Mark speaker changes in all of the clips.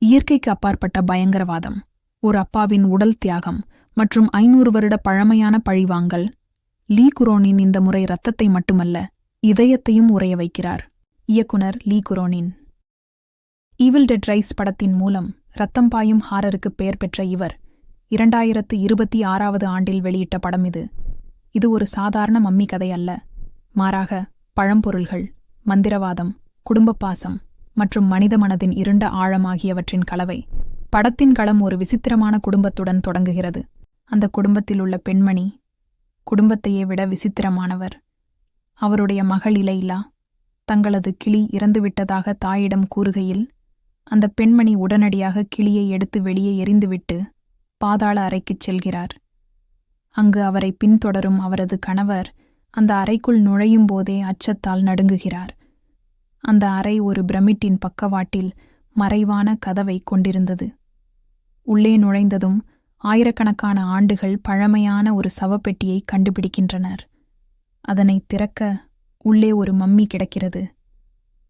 Speaker 1: இயற்கைக்கு அப்பாற்பட்ட பயங்கரவாதம், ஒரு அப்பாவின் உடல் தியாகம் மற்றும் 500 வருட பழமையான பழிவாங்கல். லீ குரோனின் இந்த முறை இரத்தத்தை மட்டுமல்ல, இதயத்தையும் உறைய வைக்கிறார். இயக்குனர் லீ குரோனின் ஈவில் டெட் ரைஸ் படத்தின் மூலம் இரத்தம் பாயும் ஹாரருக்கு பெயர் பெற்ற இவர் 2026 ஆண்டில் வெளியிட்ட படம் இது. இது ஒரு சாதாரண மம்மி கதை அல்ல, மாறாக பழம்பொருள்கள், மந்திரவாதம், குடும்பப் பாசம் மற்றும் மனித மனதின் இருண்ட ஆழம் ஆகியவற்றின் கலவை. படத்தின் களம் ஒரு விசித்திரமான குடும்பத்துடன் தொடங்குகிறது. அந்த குடும்பத்தில் உள்ள பெண்மணி குடும்பத்தையே விட விசித்திரமானவர். அவருடைய மகள் இலைலா தங்களது கிளி இறந்துவிட்டதாக தாயிடம் கூறுகையில் அந்த பெண்மணி உடனடியாக கிளியை எடுத்து வெளியே எறிந்துவிட்டு பாதாள அறைக்குச் செல்கிறார். அங்கு அவரை பின்தொடரும் அவரது கணவர் அந்த அறைக்குள் நுழையும் போதே அச்சத்தால் நடுங்குகிறார். அந்த அறை ஒரு பிரமிட்டின் பக்கவாட்டில் மறைவான கதவை கொண்டிருந்தது. உள்ளே நுழைந்ததும் ஆயிரக்கணக்கான ஆண்டுகள் பழமையான ஒரு சவப்பெட்டியை கண்டுபிடிக்கின்றனர். அதனை திறக்க உள்ளே ஒரு மம்மி கிடக்கிறது.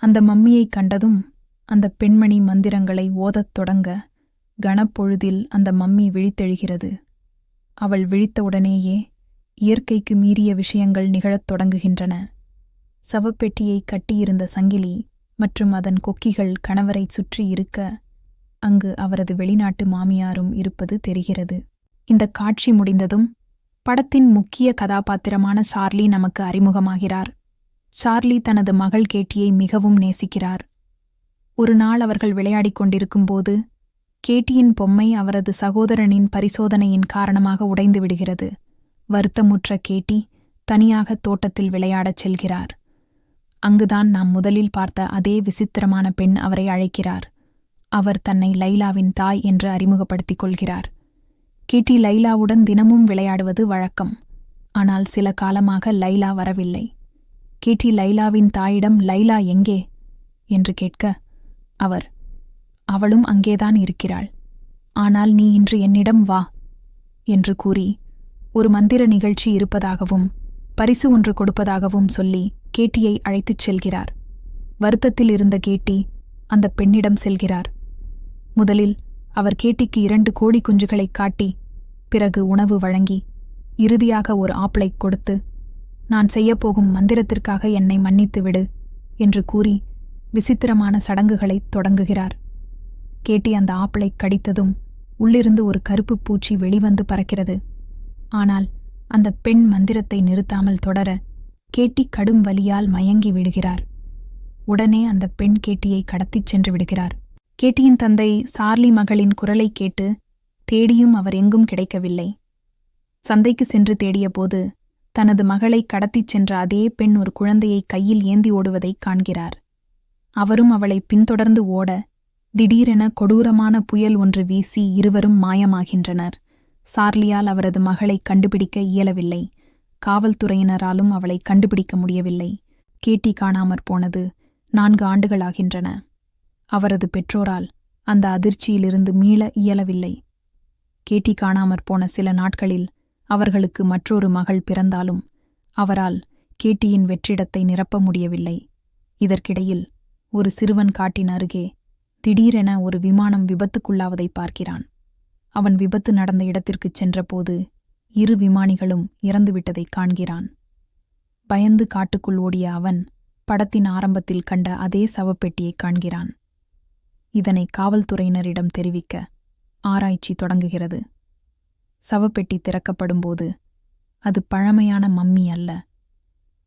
Speaker 1: அந்த மம்மியை கண்டதும் அந்த பெண்மணி மந்திரங்களை ஓதத் தொடங்க கணப்பொழுதில் அந்த மம்மி விழித்தெழுகிறது. அவள் விழித்தவுடனேயே இயற்கைக்கு மீறிய விஷயங்கள் நிகழத் தொடங்குகின்றன. சவப்பெட்டியை கட்டியிருந்த சங்கிலி மற்றும் அதன் கொக்கிகள் கணவரைச் சுற்றி இருக்க, அங்கு அவரது வெளிநாட்டு மாமியாரும் இருப்பது தெரிகிறது. இந்த காட்சி முடிந்ததும் படத்தின் முக்கிய கதாபாத்திரமான சார்லி நமக்கு அறிமுகமாகிறார். சார்லி தனது மகள் கேட்டியை மிகவும் நேசிக்கிறார். ஒரு நாள் அவர்கள் விளையாடிக் கொண்டிருக்கும்போது கேட்டியின் பொம்மை அவரது சகோதரனின் பரிசோதனையின் காரணமாக உடைந்து விடுகிறது. வருத்தமுற்ற கேட்டி தனியாக தோட்டத்தில் விளையாடச் செல்கிறார். அங்குதான் நாம் முதலில் பார்த்த அதே விசித்திரமான பெண் அவரை அழைக்கிறார். அவர் தன்னை லைலாவின் தாய் என்று அறிமுகப்படுத்திக் கொள்கிறார். கேட்டி லைலாவுடன் தினமும் விளையாடுவது வழக்கம். ஆனால் சில காலமாக லைலா வரவில்லை. கேட்டி லைலாவின் தாயிடம் லைலா எங்கே என்று கேட்க, அவளும் அங்கேதான் இருக்கிறாள், ஆனால் நீ இன்று என்னிடம் வா என்று கூறி ஒரு மந்திர நிகழ்ச்சி இருப்பதாகவும் பரிசு ஒன்று கொடுப்பதாகவும் சொல்லி கேட்டியை அழைத்துச் செல்கிறார். வருத்தத்தில் இருந்த கேட்டி அந்த பெண்ணிடம் செல்கிறார். முதலில் அவர் கேட்டிக்கு 2 கோழி குஞ்சுகளைக் காட்டி, பிறகு உணவு வழங்கி, இறுதியாக ஒரு ஆப்பிளைக் கொடுத்து, நான் செய்யப்போகும் மந்திரத்திற்காக என்னை மன்னித்து விடு என்று கூறி விசித்திரமான சடங்குகளைத் தொடங்குகிறார். கேட்டி அந்த ஆப்பிளைக் கடித்ததும் உள்ளிருந்து ஒரு கருப்பு பூச்சி வெளிவந்து பறக்கிறது. ஆனால் அந்த பெண் மந்திரத்தை நிறுத்தாமல் தொடர கேட்டி கடும் வலியால் மயங்கி விடுகிறார். உடனே அந்த பெண் கேட்டியை கடத்திச் சென்று விடுகிறார். கேட்டியின் தந்தை சார்லி மகளின் குரலைக் கேட்டு தேடியும் அவர் எங்கும் கிடைக்கவில்லை. சந்தைக்கு சென்று தேடியபோது தனது மகளை கடத்திச் சென்ற அதே பெண் ஒரு குழந்தையை கையில் ஏந்தி ஓடுவதைக் காண்கிறார். அவரும் அவளை பின்தொடர்ந்து ஓட திடீரென கொடூரமான புயல் ஒன்று வீசி இருவரும் மாயமாகின்றனர். சார்லியால் அவரது மகளை கண்டுபிடிக்க இயலவில்லை. காவல்துறையினராலும் அவளை கண்டுபிடிக்க முடியவில்லை. கேட்டி காணாமற் போனது 4 ஆண்டுகளாகின்றன. அவரது பெற்றோரால் அந்த அதிர்ச்சியிலிருந்து மீள இயலவில்லை. கேட்டி காணாமற் போன சில நாட்களில் அவர்களுக்கு மற்றொரு மகள் பிறந்தாலும் அவரால் கேட்டியின் வெற்றிடத்தை நிரப்ப முடியவில்லை. இதற்கிடையில் ஒரு சிறுவன் காட்டின் அருகே திடீரென ஒரு விமானம் விபத்துக்குள்ளாவதை பார்க்கிறான். அவன் விபத்து நடந்த இடத்திற்குச் சென்றபோது 2 விமானிகளும் இறந்துவிட்டதைக் காண்கிறான். பயந்து காட்டுக்குள் ஓடிய அவன் படத்தின் ஆரம்பத்தில் கண்ட அதே சவப்பெட்டியைக் காண்கிறான். இதனை காவல்துறையினரிடம் தெரிவிக்க ஆராய்ச்சி தொடங்குகிறது. சவப்பெட்டி திறக்கப்படும்போது அது பழமையான மம்மி அல்ல,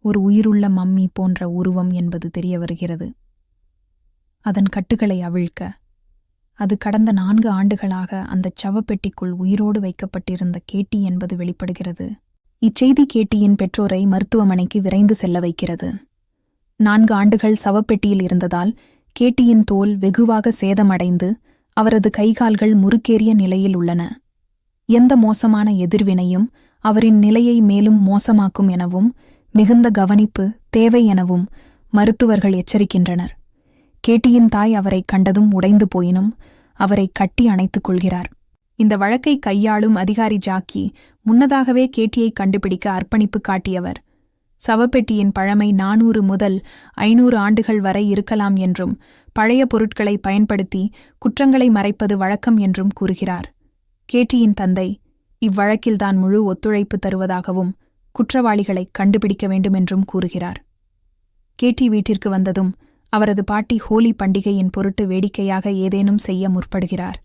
Speaker 1: ஒரு உயிருள்ள மம்மி போன்ற உருவம் என்பது தெரிய வருகிறது. அதன் கட்டுகளை அவிழ்க்க அது கடந்த 4 ஆண்டுகளாக அந்தச் சவப்பெட்டிக்குள் உயிரோடு வைக்கப்பட்டிருந்த கேட்டி என்பது வெளிப்படுகிறது. இச்செய்தி கேட்டியின் பெற்றோரை மருத்துவமனைக்கு விரைந்து செல்ல வைக்கிறது. 4 ஆண்டுகள் சவப்பெட்டியில் இருந்ததால் கேட்டியின் தோல் வெகுவாக சேதமடைந்து அவரது கைகால்கள் முறுக்கேறிய நிலையில் உள்ளன. எந்த மோசமான எதிர்வினையும் அவரின் நிலையை மேலும் மோசமாக்கும் எனவும் மிகுந்த கவனிப்பு தேவை எனவும் மருத்துவர்கள் எச்சரிக்கின்றனர். கேட்டியின் தாய் அவரை கண்டதும் உடைந்து போயினும் அவரை கட்டி அணைத்துக் கொள்கிறார். இந்த வழக்கை கையாளும் அதிகாரி ஜாக்கி முன்னதாகவே கேட்டியை கண்டுபிடிக்க அர்ப்பணிப்பு காட்டியவர். சவப்பெட்டியின் பழமை 400 முதல் 500 ஆண்டுகள் வரை இருக்கலாம் என்றும் பழைய பொருட்களை பயன்படுத்தி குற்றங்களை மறைப்பது வழக்கம் என்றும் கூறுகிறார். கேட்டியின் தந்தை இவ்வழக்கில்தான் முழு ஒத்துழைப்பு தருவதாகவும் குற்றவாளிகளை கண்டுபிடிக்க வேண்டுமென்றும் கூறுகிறார். கேட்டி வீட்டிற்கு வந்ததும் அவரது பாட்டி ஹோலி பண்டிகையின் பொருட்டு வேடிக்கையாக ஏதேனும் செய்ய முற்படுகிறார்.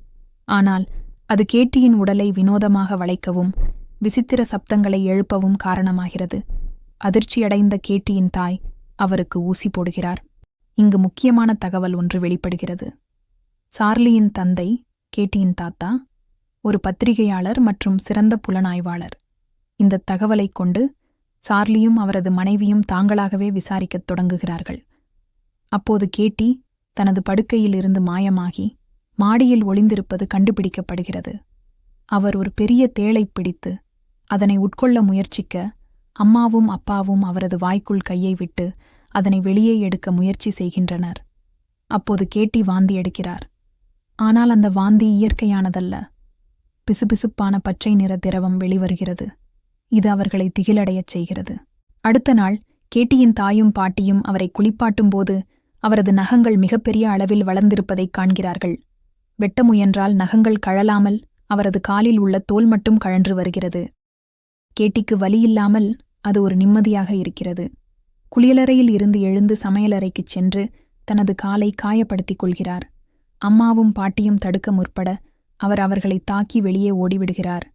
Speaker 1: ஆனால் அது கேட்டியின் உடலை வினோதமாக வளைக்கவும் விசித்திர சப்தங்களை எழுப்பவும் காரணமாகிறது. அதிர்ச்சியடைந்த கேட்டியின் தாய் அவருக்கு ஊசி போடுகிறார். இங்கு முக்கியமான தகவல் ஒன்று வெளிப்படுகிறது. சார்லியின் தந்தை, கேட்டியின் தாத்தா, ஒரு பத்திரிகையாளர் மற்றும் சிறந்த புலனாய்வாளர். இந்த தகவலைக் கொண்டு சார்லியும் அவரது மனைவியும் தாங்களாகவே விசாரிக்கத் தொடங்குகிறார்கள். அப்போது கேட்டி தனது படுக்கையில் இருந்து மாயமாகி மாடியில் ஒளிந்திருப்பது கண்டுபிடிக்கப்படுகிறது. அவர் ஒரு பெரிய தேளைப் பிடித்து அதனை உட்கொள்ள முயற்சிக்க அம்மாவும் அப்பாவும் அவரது வாய்க்குள் கையை விட்டு அதனை வெளியே எடுக்க முயற்சி செய்கின்றனர். அப்போது கேட்டி வாந்தி எடுக்கிறார். ஆனால் அந்த வாந்தி இயற்கையானதல்ல. பிசுபிசுப்பான பச்சை நிற திரவம் வெளிவருகிறது. இது அவர்களை திகிலடையச் செய்கிறது. அடுத்த நாள் கேட்டியின் தாயும் பாட்டியும் அவரை குளிப்பாட்டும்போது அவரது நகங்கள் மிகப்பெரிய அளவில் வளர்ந்திருப்பதைக் காண்கிறார்கள். வெட்ட முயன்றால் நகங்கள் கழலாமல் அவரது காலில் உள்ள தோல் மட்டும் கழன்று வருகிறது. கேட்டிக்கு வலியில்லாமல் அது ஒரு நிம்மதியாக இருக்கிறது. குளியலறையில் இருந்து எழுந்து சமையலறைக்குச் சென்று தனது காலை காயப்படுத்திக் கொள்கிறார். அம்மாவும் பாட்டியும் தடுக்க முற்பட அவர் அவர்களை தாக்கி வெளியே ஓடிவிடுகிறார்.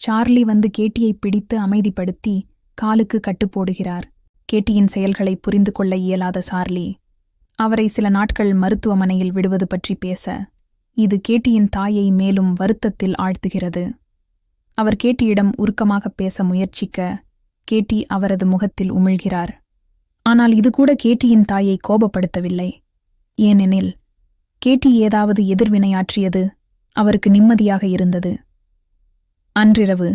Speaker 1: சார்லி வந்து கேட்டியை பிடித்து அமைதிப்படுத்தி காலுக்கு கட்டுப்போடுகிறார். கேட்டியின் செயல்களை புரிந்து கொள்ள இயலாத சார்லி அவரை சில நாட்கள் மருத்துவமனையில் விடுவது பற்றி பேச, இது கேட்டியின் தாயை மேலும் வருத்தத்தில் ஆழ்த்துகிறது. அவர் கேட்டியிடம் உருக்கமாக பேச முயற்சிக்க கேட்டி அவரது முகத்தில் உமிழ்கிறார். ஆனால் இது கூட கேட்டியின் தாயை கோபப்படுத்தவில்லை. ஏனெனில் கேட்டி ஏதாவது எதிர்வினையாற்றியது அவருக்கு நிம்மதியாக இருந்தது. அன்றிரவு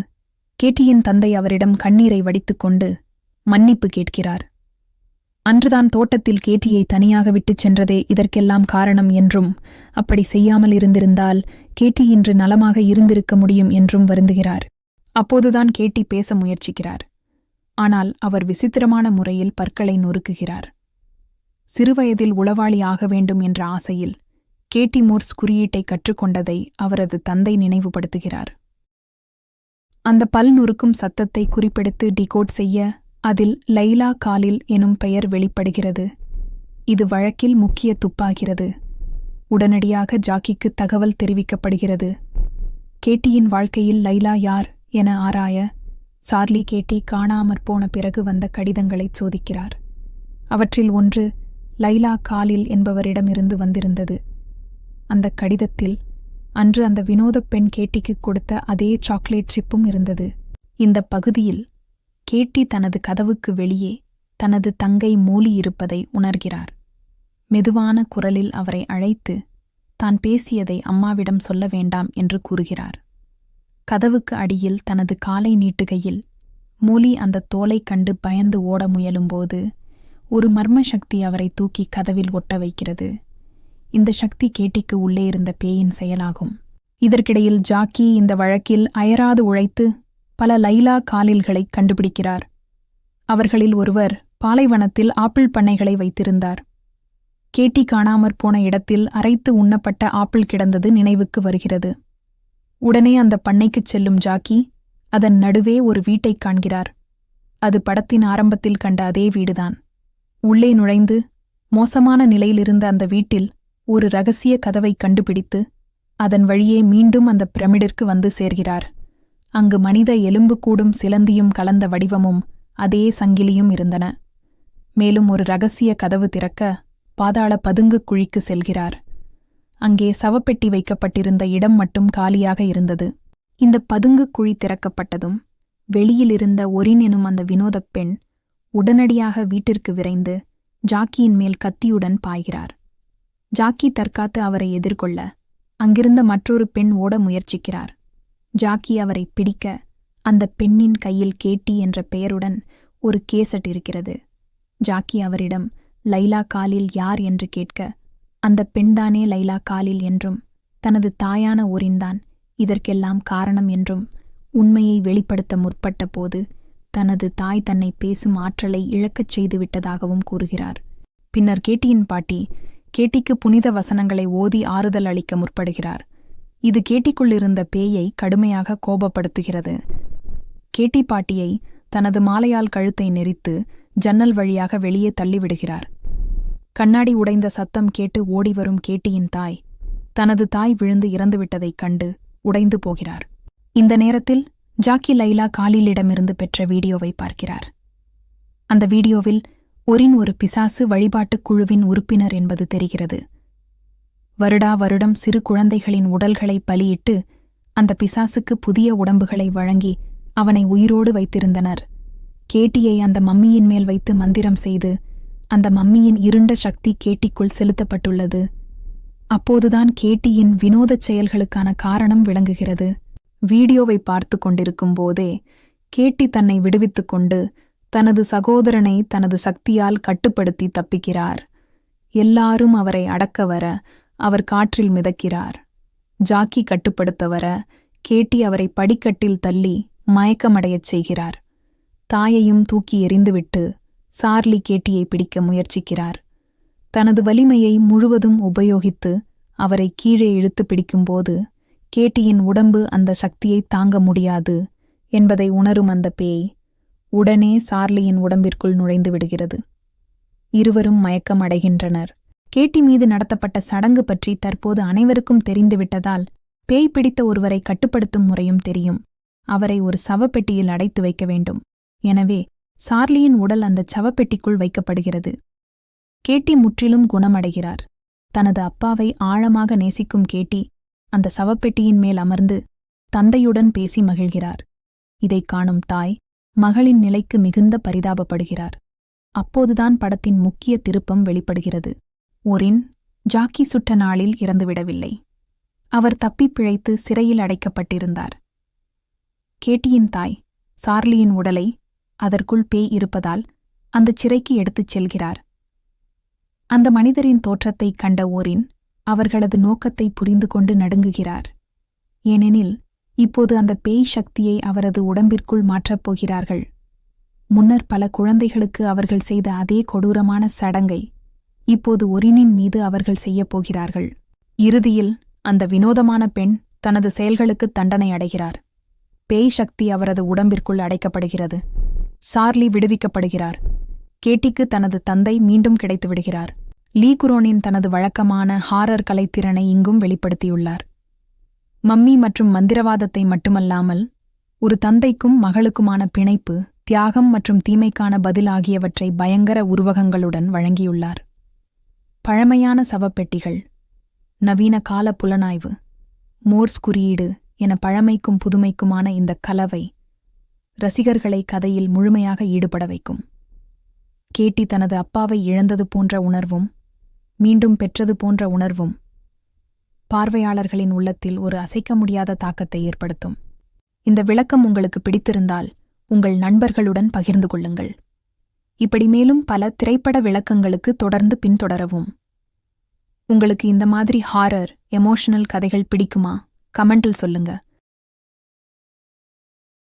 Speaker 1: கேட்டியின் தந்தை அவரிடம் கண்ணீரை வடித்துக்கொண்டு மன்னிப்பு கேட்கிறார். அன்றுதான் தோட்டத்தில் கேட்டியை தனியாக விட்டுச் சென்றதே இதற்கெல்லாம் காரணம் என்றும், அப்படி செய்யாமல் இருந்திருந்தால் கேட்டி இன்று நலமாக இருந்திருக்க முடியும் என்றும் வருந்துகிறார். அப்போதுதான் கேட்டி பேச முயற்சிக்கிறார். ஆனால் அவர் விசித்திரமான முறையில் பற்களை நொறுக்குகிறார். சிறுவயதில் உளவாளி ஆக வேண்டும் என்ற ஆசையில் கேட்டி மோர்ஸ் குறியீட்டை கற்றுக்கொண்டதை அவரது தந்தை நினைவுபடுத்துகிறார். அந்த பல் நொறுக்கும் சத்தத்தை குறிப்பெடுத்து டிகோட் செய்ய அதில் லைலா காலில் எனும் பெயர் வெளிப்படுகிறது. இது வழக்கில் முக்கிய துப்பாகிறது. உடனடியாக ஜாக்கிக்கு தகவல் தெரிவிக்கப்படுகிறது. கேட்டியின் வாழ்க்கையில் லைலா யார் என ஆராய சார்லி கேட்டி காணாமற் போன பிறகு வந்த கடிதங்களைச் சோதிக்கிறார். அவற்றில் ஒன்று லைலா காலில் என்பவரிடமிருந்து வந்திருந்தது. அந்த கடிதத்தில் அன்று அந்த வினோதப் பெண் கேட்டிக்கு கொடுத்த அதே சாக்லேட் சிப்பும் இருந்தது. இந்த பகுதியில் கேட்டி தனது கதவுக்கு வெளியே தனது தங்கை மோலி இருப்பதை உணர்கிறார். மெதுவான குரலில் அவரை அழைத்து தான் பேசியதை அம்மாவிடம் சொல்ல வேண்டாம் என்று கூறுகிறார். கதவுக்கு அடியில் தனது காலை நீட்டுகையில் மோலி அந்த தோலைக் கண்டு பயந்து ஓட முயலும்போது ஒரு மர்ம சக்தி அவரை தூக்கி கதவில் ஒட்ட வைக்கிறது. இந்த சக்தி கேட்டிக்கு உள்ளே இருந்த பேயின் செயலாகும். இதற்கிடையில் ஜாக்கி இந்த வழக்கில் அயராது உழைத்து பல லைலா காலில்களைக் கண்டுபிடிக்கிறார். அவர்களில் ஒருவர் பாலைவனத்தில் ஆப்பிள் பண்ணைகளை வைத்திருந்தார். கேட்டி காணாமற் போன இடத்தில் அரைத்து உண்ணப்பட்ட ஆப்பிள் கிடந்தது நினைவுக்கு வருகிறது. உடனே அந்த பண்ணைக்குச் செல்லும் ஜாக்கி அதன் நடுவே ஒரு வீட்டைக் காண்கிறார். அது படத்தின் ஆரம்பத்தில் கண்ட அதே வீடுதான். உள்ளே நுழைந்து மோசமான நிலையிலிருந்த அந்த வீட்டில் ஒரு இரகசிய கதவை கண்டுபிடித்து அதன் வழியே மீண்டும் அந்த பிரமிடிற்கு வந்து சேர்கிறார். அங்கு மனித எலும்புக்கூடும் சிலந்தியும் கலந்த வடிவமும் அதே சங்கிலியும் இருந்தன. மேலும் ஒரு இரகசிய கதவு திறக்க பாதாள பதுங்கு குழிக்கு செல்கிறார். அங்கே சவப்பெட்டி வைக்கப்பட்டிருந்த இடம் மட்டும் காலியாக இருந்தது. இந்த பதுங்கு குழி திறக்கப்பட்டதும் வெளியிலிருந்த ஒரின் எனும் அந்த வினோதப் பெண் உடனடியாக வீட்டிற்கு விரைந்து ஜாக்கியின் மேல் கத்தியுடன் பாய்கிறார். ஜாக்கி தற்காத்து அவரை எதிர்கொள்ள அங்கிருந்த மற்றொரு பெண் ஓட முயற்சிக்கிறார். ஜாக்கி அவரை பிடிக்க அந்த பெண்ணின் கையில் கேட்டி என்ற பெயருடன் ஒரு கேசட் இருக்கிறது. ஜாக்கி அவரிடம் லைலா காலில் யார் என்று கேட்க அந்த பெண்தானே லைலா காலில் என்றும் தனது தாயான ஒரின்தான் இதற்கெல்லாம் காரணம் என்றும் உண்மையை வெளிப்படுத்த முற்பட்ட போது தனது தாய் தன்னை பேசும் ஆற்றலை இழக்கச் செய்து விட்டதாகவும் கூறுகிறார். பின்னர் கேட்டியின் பாட்டி கேட்டிக்கு புனித வசனங்களை ஓதி ஆறுதல் அளிக்க முற்படுகிறார். இது கேட்டிக்குள்ளிருந்த பேயை கடுமையாக கோபப்படுத்துகிறது. கேட்டி பாட்டியை தனது மாலையால் கழுத்தை நெரித்து ஜன்னல் வழியாக வெளியே தள்ளிவிடுகிறார். கண்ணாடி உடைந்த சத்தம் கேட்டு ஓடிவரும் கேட்டியின் தாய் தனது தாய் விழுந்து இறந்துவிட்டதைக் கண்டு உடைந்து போகிறார். இந்த நேரத்தில் ஜாக்கி லைலா காலிலிடமிருந்து பெற்ற வீடியோவை பார்க்கிறார். அந்த வீடியோவில் ஒரின் ஒரு பிசாசு வழிபாட்டுக் குழுவின் உறுப்பினர் என்பது தெரிகிறது. வருடா வருடம் சிறு குழந்தைகளின் உடல்களை பலியிட்டு அந்த பிசாசுக்கு புதிய உடம்புகளை வழங்கி அவனை உயிரோடு வைத்திருந்தனர். கேட்டியை அந்த மம்மியின் மேல் வைத்து மந்திரம் செய்து அந்த மம்மியின் இருண்ட சக்தி கேட்டிக்குள் செலுத்தப்பட்டுள்ளது. அப்போதுதான் கேட்டியின் வினோதச் செயல்களுக்கான காரணம் விளங்குகிறது. வீடியோவை பார்த்து கொண்டிருக்கும் போதே கேட்டி தன்னை விடுவித்துக் கொண்டு தனது சகோதரனை தனது சக்தியால் கட்டுப்படுத்தி தப்பிக்கிறார். எல்லாரும் அவரை அடக்க வர அவர் காற்றில் மிதக்கிறார். ஜாக்கி கட்டுப்படுத்த வர கேட்டி அவரை படிக்கட்டில் தள்ளி மயக்கமடையச் செய்கிறார். தாயையும் தூக்கி எறிந்துவிட்டு சார்லி கேட்டியை பிடிக்க முயற்சிக்கிறார். தனது வலிமையை முழுவதும் உபயோகித்து அவரை கீழே இழுத்து பிடிக்கும்போது கேட்டியின் உடம்பு அந்த சக்தியை தாங்க முடியாது என்பதை உணரும் அந்த பேய் உடனே சார்லியின் உடம்பிற்குள் நுழைந்து விடுகிறது. இருவரும் மயக்கம் அடைகின்றனர். கேட்டி மீது நடத்தப்பட்ட சடங்கு பற்றி தற்போது அனைவருக்கும் தெரிந்துவிட்டதால் பேய் பிடித்த ஒருவரை கட்டுப்படுத்தும் முறையும் தெரியும். அவரை ஒரு சவப்பெட்டியில் அடைத்து வைக்க வேண்டும். எனவே சார்லியின் உடல் அந்த சவப்பெட்டிக்குள் வைக்கப்படுகிறது. கேட்டி முற்றிலும் குணமடைகிறார். தனது அப்பாவை ஆழமாக நேசிக்கும் கேட்டி அந்த சவப்பெட்டியின் மேல் அமர்ந்து தந்தையுடன் பேசி மகிழ்கிறார். இதைக் காணும் தாய் மகளின் நிலைக்கு மிகுந்த பரிதாபப்படுகிறார். அப்போதுதான் படத்தின் முக்கிய திருப்பம் வெளிப்படுகிறது. ஒரின் ஜாக்கி சுட்ட நாளில் இறந்துவிடவில்லை. அவர் தப்பிப் பிழைத்து சிறையில் அடைக்கப்பட்டிருந்தார். கேட்டியின் தாய் சார்லியின் உடலை அதற்குள் பேய் இருப்பதால் அந்தச் சிறைக்கு எடுத்துச் செல்கிறார். அந்த மனிதரின் தோற்றத்தைக் கண்ட ஓரின் அவர்களது நோக்கத்தை புரிந்து கொண்டு நடுங்குகிறார். ஏனெனில் இப்போது அந்த பேய் சக்தியை அவரது உடம்பிற்குள் மாற்றப் போகிறார்கள். முன்னர் பல குழந்தைகளுக்கு அவர்கள் செய்த அதே கொடூரமான சடங்கை இப்போது ஒரினின் மீது அவர்கள் செய்யப் போகிறார்கள். இறுதியில் அந்த வினோதமான பெண் தனது செயல்களுக்கு தண்டனை அடைகிறார். பேய் சக்தி அவரது உடம்பிற்குள் அடைக்கப்படுகிறது. சார்லி விடுவிக்கப்படுகிறார். கேட்டிக்கு தனது தந்தை மீண்டும் கிடைத்துவிடுகிறார். லீ குரோனின் தனது வழக்கமான ஹாரர் கலைத்திறனை இங்கும் வெளிப்படுத்தியுள்ளார். மம்மி மற்றும் மந்திரவாதத்தை மட்டுமல்லாமல் ஒரு தந்தைக்கும் மகளுக்குமான பிணைப்பு, தியாகம் மற்றும் தீமைக்கான பதில் ஆகியவற்றை பயங்கர உருவகங்களுடன் வழங்கியுள்ளார். பழமையான சவப்பெட்டிகள், நவீன கால புலனாய்வு, மோர்ஸ் குறியீடு என பழமைக்கும் புதுமைக்குமான இந்த கலவை ரசிகர்களை கதையில் முழுமையாக ஈடுபட வைக்கும். கேட்டி தனது அப்பாவை இழந்தது போன்ற உணர்வும் மீண்டும் பெற்றது போன்ற உணர்வும் பார்வையாளர்களின் உள்ளத்தில் ஒரு அசைக்க முடியாத தாக்கத்தை ஏற்படுத்தும். இந்த விளக்கம் உங்களுக்கு பிடித்திருந்தால் உங்கள் நண்பர்களுடன் பகிர்ந்து கொள்ளுங்கள். இப்படி மேலும் பல திரைப்பட விளக்கங்களுக்கு தொடர்ந்து பின்தொடரவும். உங்களுக்கு இந்த மாதிரி ஹாரர், எமோஷனல் கதைகள் பிடிக்குமா? கமெண்டில் சொல்லுங்க.